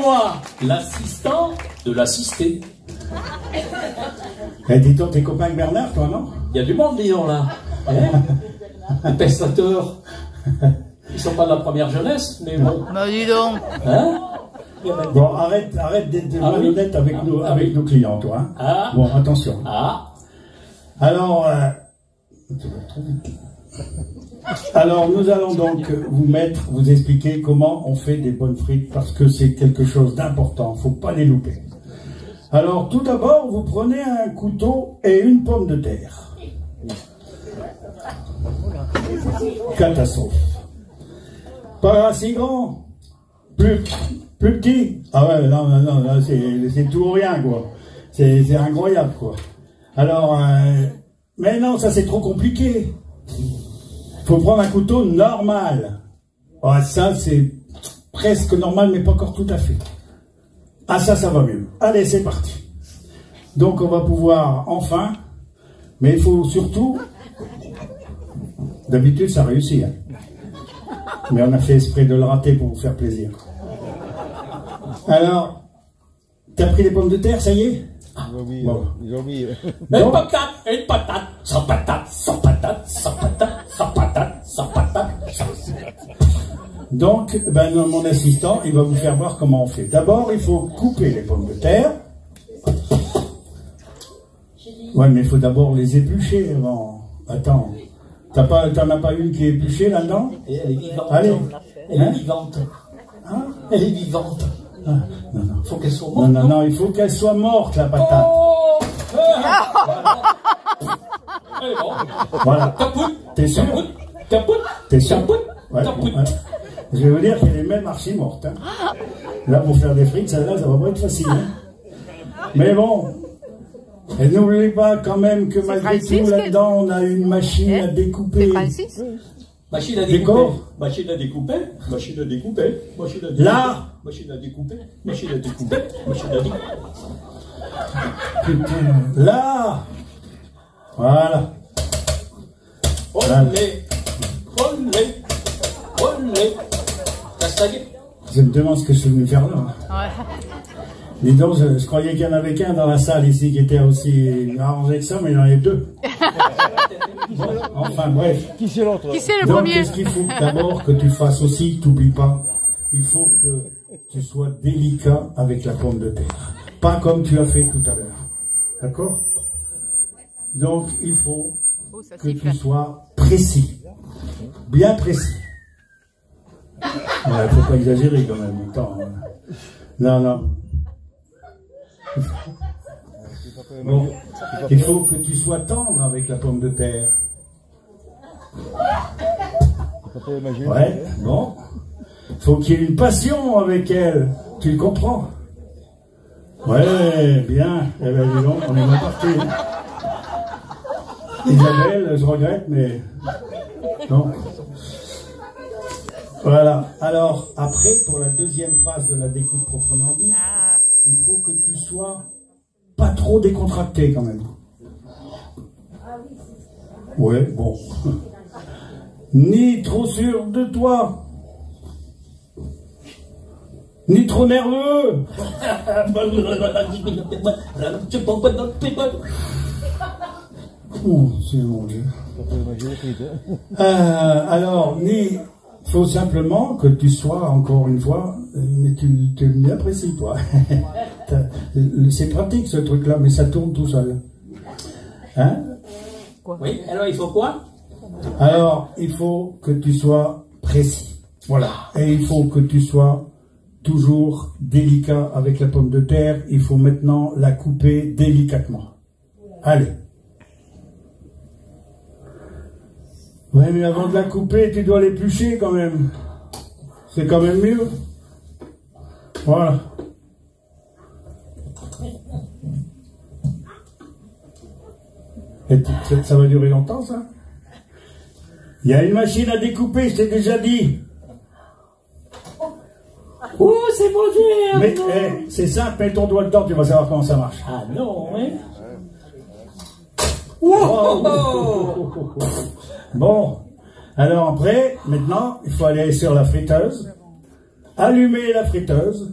moi, l'assistant de l'assisté. Eh, dis donc, t'es copain avec Bernard, toi, non? Il y a du monde, disons, là. Les pestateurs. Ils sont pas de la première jeunesse, mais bon. Bah dis donc. Hein? Bon, arrête d'être malhonnête avec nos clients, toi. Hein. Ah. Bon, attention. Ah. Alors, nous allons donc vous expliquer comment on fait des bonnes frites, parce que c'est quelque chose d'important, faut pas les louper. Alors, tout d'abord, vous prenez un couteau et une pomme de terre. Catastrophe. Pas assez grand, plus petit. Ah ouais, non, là, c'est tout ou rien, quoi. C'est incroyable, quoi. Alors, mais non, ça c'est trop compliqué. Faut prendre un couteau normal. Ah, ça c'est presque normal, mais pas encore tout à fait. Ah, ça va mieux. Allez, c'est parti. Donc, on va pouvoir, enfin, mais il faut surtout, d'habitude ça réussit, hein. Mais on a fait exprès de le rater pour vous faire plaisir. Alors, t'as pris les pommes de terre, ça y est? Bon. Une patate, sans patate, sans patate, sans patate, sans patate, sans patate. Donc, ben, mon assistant, il va vous faire voir comment on fait. D'abord, il faut couper les pommes de terre. Ouais, mais il faut d'abord les éplucher avant. Attends. T'en as pas une qui est épluchée là-dedans? Elle est vivante. Allez. Elle est vivante. Hein? Elle est vivante. Ah, non. Faut qu'elle soit morte. Non, il faut qu'elle soit morte, la patate. Oh, allez, bon. Voilà. Capoute. T'es sûr? Capoute. T'es sûr? Capoute. Ouais, Capoute. ouais. Je vais vous dire qu'elle est même archi morte. Hein. Là, pour faire des frites, celle-là, ça va pas être facile. Hein. Mais bon. Et n'oubliez pas quand même que malgré tout, là-dedans, on a une machine à découper. C'est Francis? Machine à découper. Machine à découper. Machine à découper. Machine à découper. Là. Machine à découper. Machine à découper. Machine à découper. Putain. Là. Voilà. Olé. Olé. Olé. Castagne. Je me demande ce que je suis venu faire là. Ouais. Dis donc, je croyais qu'il y en avait qu'un dans la salle ici qui était aussi arrangé que ça, mais il y en avait deux. Bon, enfin, bref. Qui c'est le Donc, premier? qu'est-ce qu'il faut d'abord que tu fasses aussi, t'oublies pas, il faut que tu sois délicat avec la pomme de terre. Pas comme tu as fait tout à l'heure. D'accord? Donc, il faut que tu sois précis. Bien précis. Ouais, faut pas exagérer quand même. Attends, non. Bon, il faut que tu sois tendre avec la pomme de terre. Ouais, bon. Faut qu'il y ait une passion avec elle. Tu le comprends? Ouais, bien. Eh ben, dis donc, on est bien parti. Isabelle, je regrette, mais... Non. Voilà. Alors, après, pour la deuxième phase de la découpe proprement dit, il faut que tu sois pas trop décontracté quand même. Ouais, bon. Ni trop sûr de toi, ni trop nerveux. Oh, c'est mon Dieu. Alors, il faut simplement que tu sois, encore une fois, mais tu m'apprécies, toi. C'est pratique ce truc-là, mais ça tourne tout seul. Hein? Oui, alors il faut quoi? Alors, il faut que tu sois précis. Voilà. Et il faut que tu sois toujours délicat avec la pomme de terre. Il faut maintenant la couper délicatement. Allez. Ouais, mais avant de la couper, tu dois l'éplucher quand même. C'est quand même mieux. Voilà. Et ça va durer longtemps, ça? Il y a une machine à découper, je t'ai déjà dit. Oh, c'est mon Dieu! Mais c'est simple, mets ton doigt dedans, tu vas savoir comment ça marche. Ah non, oui. Wow. Bon, alors après, maintenant, il faut aller sur la friteuse, allumer la friteuse,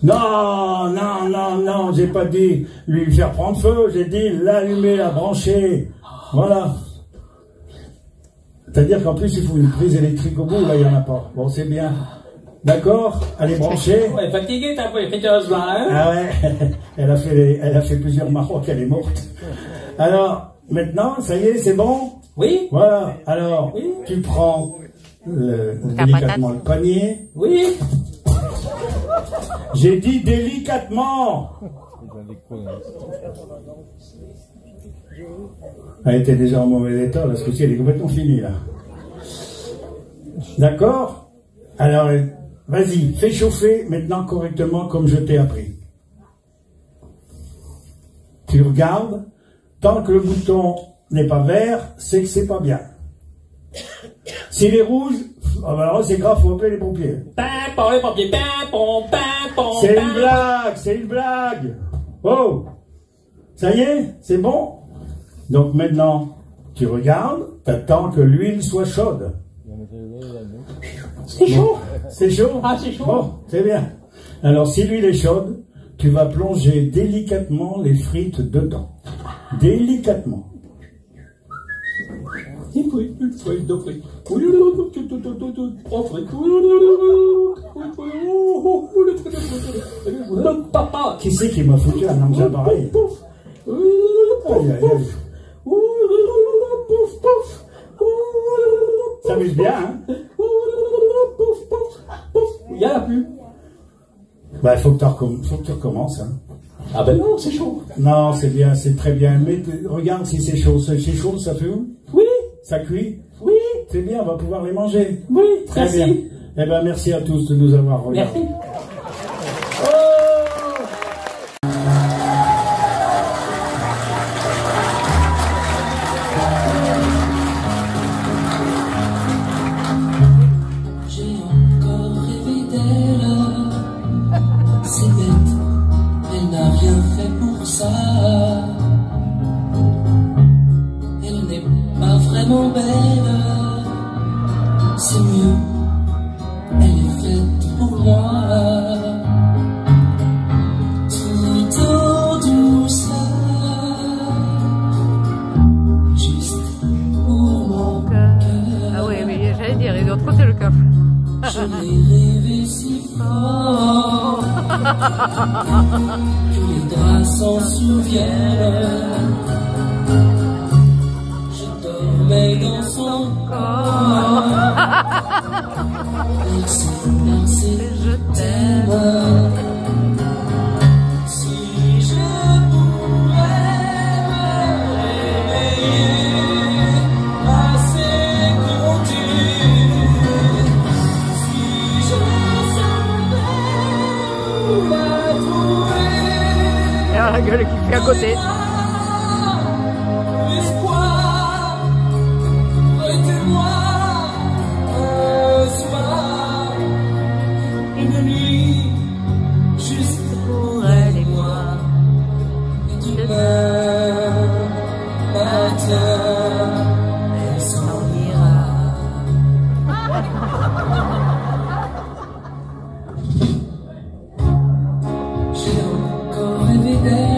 Non, non, non, non, j'ai pas dit lui faire prendre feu, j'ai dit l'allumer, la brancher. Voilà. C'est-à-dire qu'en plus, il faut une prise électrique au bout, là, il n'y en a pas. Bon, c'est bien. D'accord? Elle est branchée. Ouais, fatiguée, t'as pas friteuse, là, hein? Ah ouais, elle a fait plusieurs Maroc, elle est morte. Alors, maintenant, ça y est, c'est bon? Oui? Voilà. Alors, oui. Tu prends délicatement le panier. Oui? J'ai dit délicatement. Elle était déjà en mauvais état, là, ce coup-ci, elle est complètement finie, là. D'accord? Alors, vas-y, fais chauffer maintenant correctement comme je t'ai appris. Tu regardes, tant que le bouton n'est pas vert, c'est que c'est pas bien. S'il est rouge, ah ben alors c'est grave, faut appeler les pompiers. Pimpon, les pompiers, pimpon, pimpon. C'est une blague, c'est une blague. Oh, ça y est, c'est bon. Donc maintenant, tu regardes, t'attends que l'huile soit chaude. C'est chaud. C'est chaud? Ah, c'est chaud. Bon, c'est bien. Alors, si l'huile est chaude, tu vas plonger délicatement les frites dedans. Délicatement. Qui c'est qui m'a foutu un engin pareil? Aïe, aïe, aïe. Ça amuse bien, hein? Il y a la pub. Bah, faut que tu recommences, hein. Ah ben non, c'est chaud. Non, c'est bien, c'est très bien. Mais regarde si c'est chaud. C'est chaud, ça fume? Oui. Ça cuit? Oui. C'est bien, on va pouvoir les manger. Oui, très merci. bien. Eh ben, merci à tous de nous avoir regardés. Merci. C'est mieux, elle est faite pour moi. Tout en douceur, juste pour mon cœur. Ah oui, mais j'allais dire, il doit trotter le coffre. Je l'ai rêvé si fort que les draps s'en souviennent. Je dormais dans son corps. Merci, merci, je t'aime. Si je pouvais me réveiller assez continu, si je savais où la trouver. Et alors la gueule qui fait à côté. L'espoir, prêtez-moi un soir, une nuit, juste pour elle et moi. Et demain matin, elle s'en ira. J'ai encore rêvé d'elle.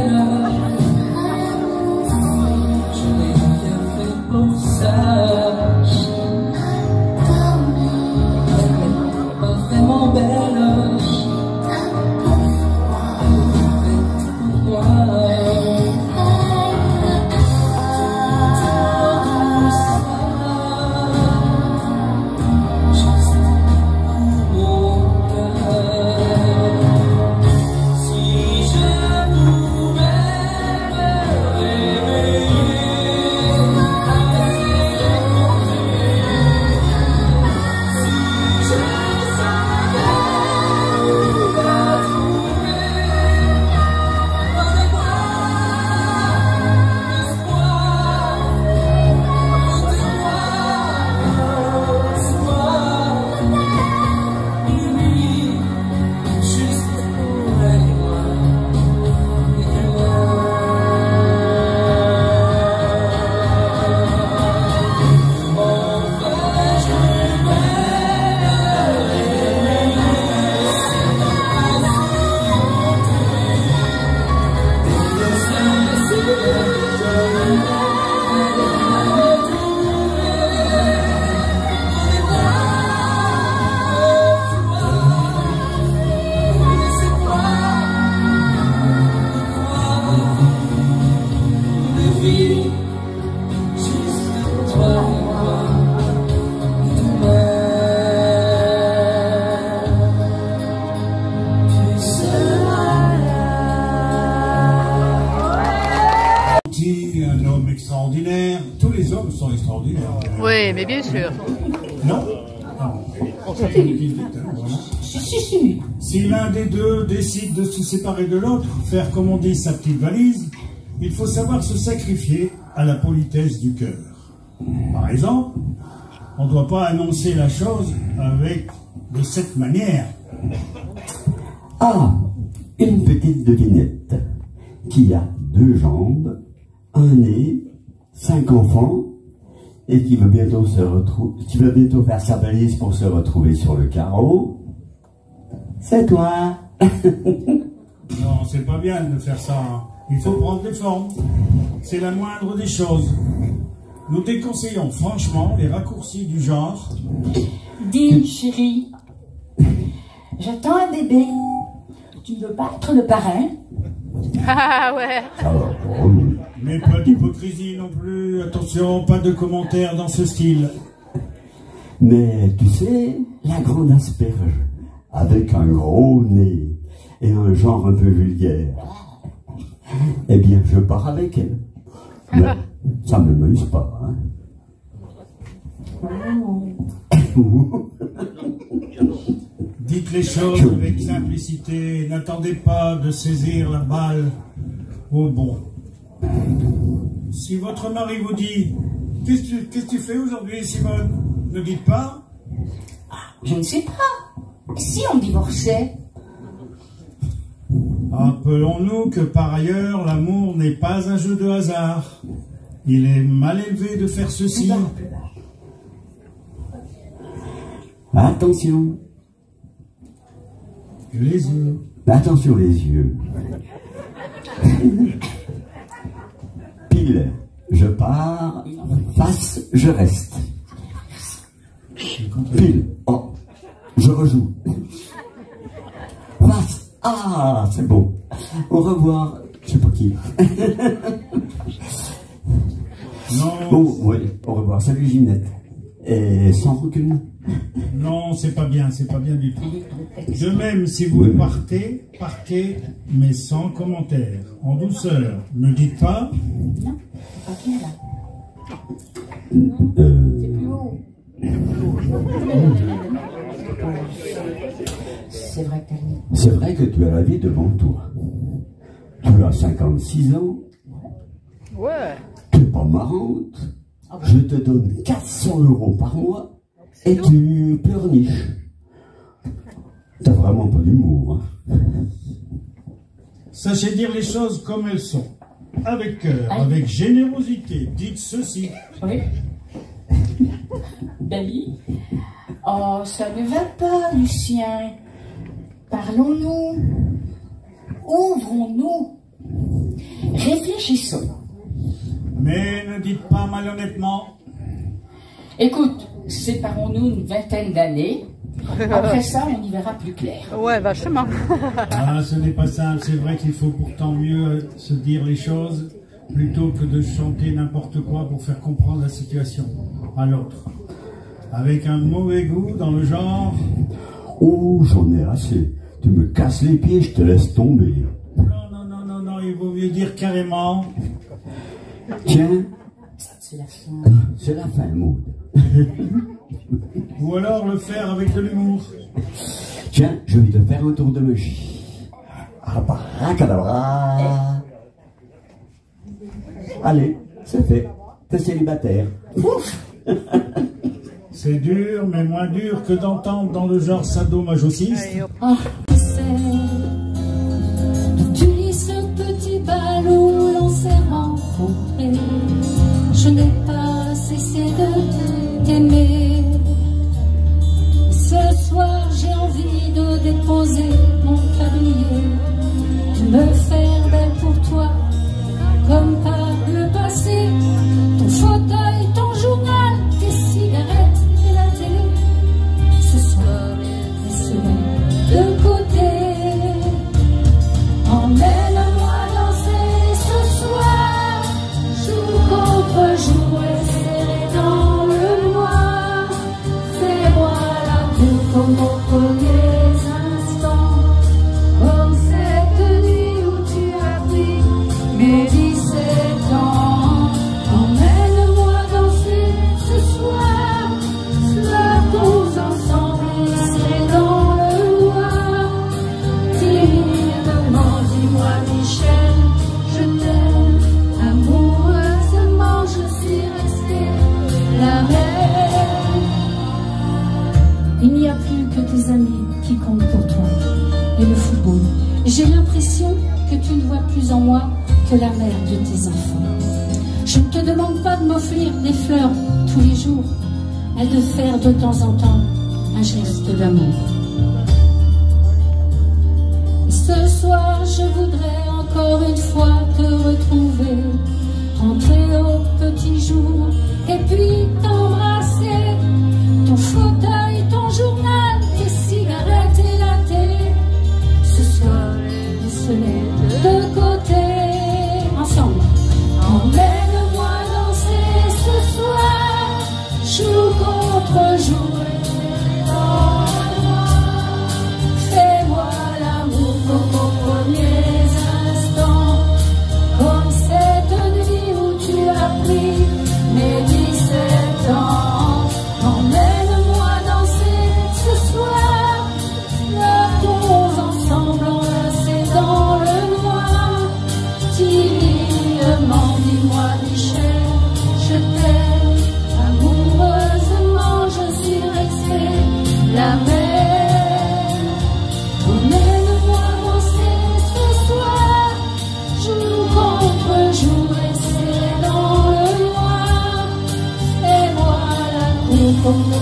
Oui, mais bien sûr. Non? C'est ce qu'il dit, hein, voilà. Si l'un des deux décide de se séparer de l'autre, faire comme on dit sa petite valise, il faut savoir se sacrifier à la politesse du cœur. Par exemple, on ne doit pas annoncer la chose de cette manière. Ah, une petite devinette qui a 2 jambes, un nez, 5 enfants et qui va bientôt faire sa valise pour se retrouver sur le carreau. C'est toi. Non, c'est pas bien de faire ça. Hein. Il faut prendre des formes. C'est la moindre des choses. Nous déconseillons franchement les raccourcis du genre. Dis, chérie, j'attends un bébé. Tu ne veux pas être le parrain? Ah ouais. Mais pas d'hypocrisie non plus. Attention, pas de commentaires dans ce style. Mais tu sais, la grande asperge, avec un gros nez et un genre un peu vulgaire, eh bien, je pars avec elle. Mais ça ne m'amuse pas, hein. Dites les choses avec simplicité. N'attendez pas de saisir la balle au bon. Si votre mari vous dit « Qu'est-ce que tu fais aujourd'hui, Simone ?» Ne dites pas « Je ne sais pas. Si on divorçait ?» Rappelons-nous que par ailleurs, l'amour n'est pas un jeu de hasard. Il est mal élevé de faire ceci. Attention. Les yeux. Attention les yeux. Pile, je pars. Face, je reste. Pile, oh, je rejoue. Face, ah, c'est bon. Au revoir, je sais pas qui. Non. Bon, oui, au revoir, salut Ginette. Et sans rancune. Non, c'est pas bien du tout. De même, si vous partez, mais sans commentaire, en douceur. Ne dites pas. Non, c'est pas bien là. C'est plus haut. C'est vrai que c'est vrai que tu as la vie devant toi. Tu as 56 ans. Ouais. Tu n'es pas marrante. Je te donne 400 € par mois et tu pleurniches. T'as vraiment pas d'humour, hein. Sachez dire les choses comme elles sont. Avec cœur, avec générosité. Dites ceci. Oui. Dali. Oh, ça ne va pas, Lucien. Parlons-nous. Ouvrons-nous. Réfléchissons. Mais ne dites pas malhonnêtement. Écoute, séparons-nous une vingtaine d'années. Après ça, on y verra plus clair. Ouais, vachement. Ah, ce n'est pas simple. C'est vrai qu'il faut pourtant mieux se dire les choses plutôt que de chanter n'importe quoi pour faire comprendre la situation à l'autre. Avec un mauvais goût dans le genre. Oh, j'en ai assez. Tu me casses les pieds, je te laisse tomber. Non, il vaut mieux dire carrément. Tiens, c'est la fin. C'est la fin, Maud. Ou alors le faire avec de l'humour. Tiens, je vais te faire un tour de magie. Abracadabra. Allez, c'est fait. T'es célibataire. Ouf. C'est dur, mais moins dur que d'entendre dans le genre sadomasochiste. Ah, tu lis ce petit ballot, l'on s'est rencontrés. Je n'ai pas cessé de t'aimer. Ce soir, j'ai envie de déposer mon tablier, de me faire belle pour toi, comme par le passé. Ton fauteuil, ton journal, tes cigarettes et la télé. Ce soir, laisse-les de côté. Emmène-moi danser ce soir, jour contre jour et serré dans le noir. la mer. Il n'y a plus que tes amis qui comptent pour toi et le football. J'ai l'impression que tu ne vois plus en moi que la mère de tes enfants. Je ne te demande pas de m'offrir des fleurs tous les jours, mais de faire de temps en temps un geste d'amour. Et ce soir, je voudrais encore une fois te retrouver, rentrer au petit jour et puis t'embrasser. Ton fauteuil, ton journal, tes cigarettes et la télé. Ce soir, laisse-les de côté. Ensemble, emmène-moi danser ce soir, jour contre jour. Fais-moi l'amour comme aux premiers instants, comme cette nuit où tu as pris mes 17 ans. Emmène-moi danser ce soir, pleurons ensemble enlacés dans le noir. Timidement, dis-moi Michel, je t'aime. Amoureusement, je suis restée la mer. Emmène-moi danser ce soir, jour contre jour, rester dans le noir. Et voilà, comme le